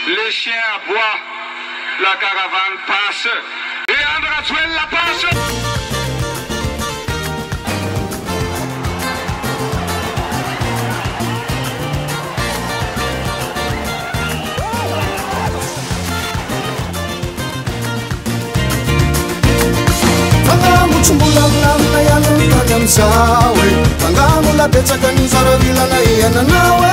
les chiens aboient, la caravane passe et Andrazuel la passe. Mbulambulamna yanukadamsawe Pangamula betsakanizara vilana iyananawe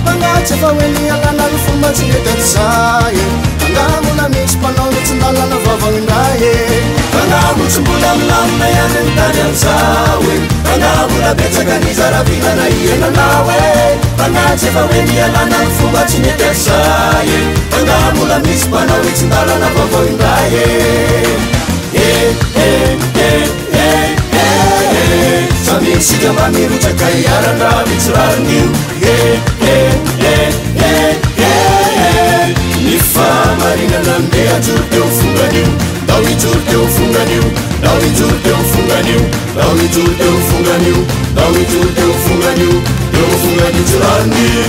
Pangachefa weni yalana lufumba zinedetsaye Pangamula mispanole tsindalana vavawindaye Pangamutsumbulamblamna yanukadamsawe Pangamula betsakanizara vilana iyananawe Pangachefa weni yalana lufumba zinedetsaye Pangamula mispanole tsindalana vavawindaye Sami sikama miru cakai aranda bitsrarniu Nifa marina nande ajur teu funganiu Dawi jur teu funganiu Dawi jur teu funganiu Dawi jur teu funganiu Dawi jur teu funganiu Teu funganiu tsrarniu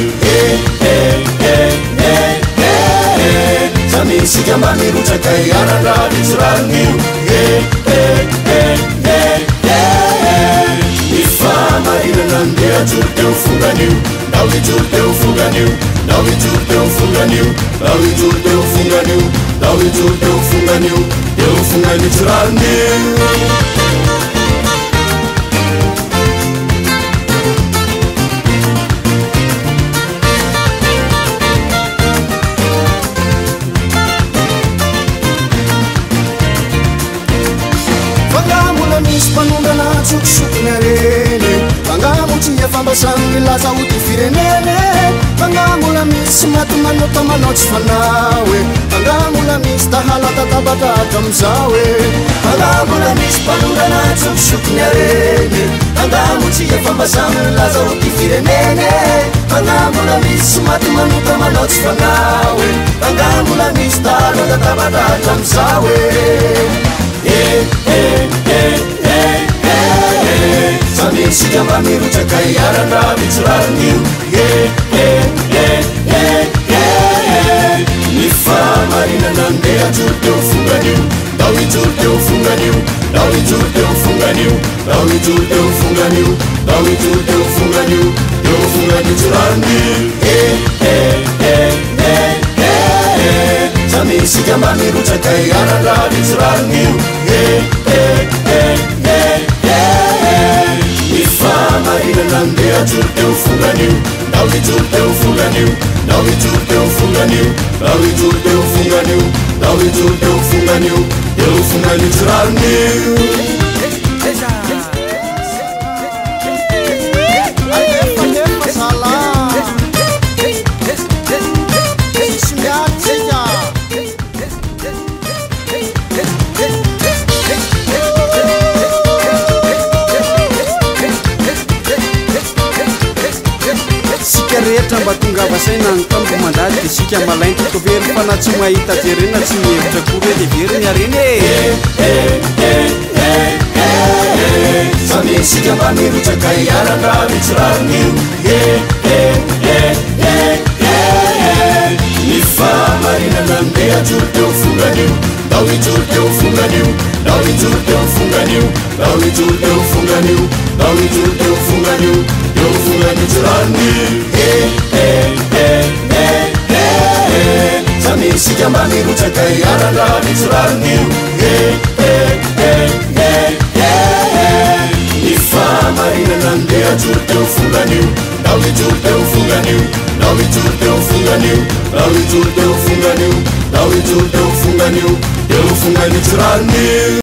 Sami sikama miru cakai aranda bitsrarniu Marina nande ajur teu funganiu Dawi jur teu funganiu Dawi jur teu funganiu Dawi jur teu funganiu Dawi jur teu funganiu Teu funganiu tsrarniu Pangamula mispanundana tsuksuknarene Pangamutia fambasangi laza uti firenene Pangamula mis matumanota manots fanawe Pangamula mis tahala tatabata kamzawe Pangamula mis panundana tsuksuknarene Pangamutia fambasangi laza uti firenene Pangamula mis matumanota manots fanawe Pangamula mis tahala tatabata kamzawe Sami sikama miru cakai aranda bitsrarniu Nifa marina nande ajur teu funganiu Dawi jur teu funganiu Dawi jur teu funganiu Dawi jur teu funganiu Dawi jur teu funganiu Teu funganiu tsrarniu Sami sikama miru cakai aranda bitsrarniu Nifa marina nande ajur teu funganiu Dawi jur teu funganiu Dawi jur teu funganiu Dawi jur teu funganiu Dawi jur teu funganiu Teu funganiu tsrarniu Rehetra mba tonga avasaina ny tamiko mandady dia sika malainty ko very fa na tsy mahita jerena tsy mihevitra kory dia very ny areny Sami sika mba miru cakai aranda bitsrarniu Nifa marina nande ajur teu funganiu Dawi jur teu funganiu Dawi jur teu funganiu Dawi jur teu funganiu Dawi jur teu funganiu Teu funganiu tsrarniu Sami sikama miru cakai aranda bitsrarniu Nifa marina nande ajur teu funganiu Dawi jur teu funganiu Dawi jur teu funganiu Dawi jur teu funganiu Dawi jur teu funganiu Teu funganiu tsrarniu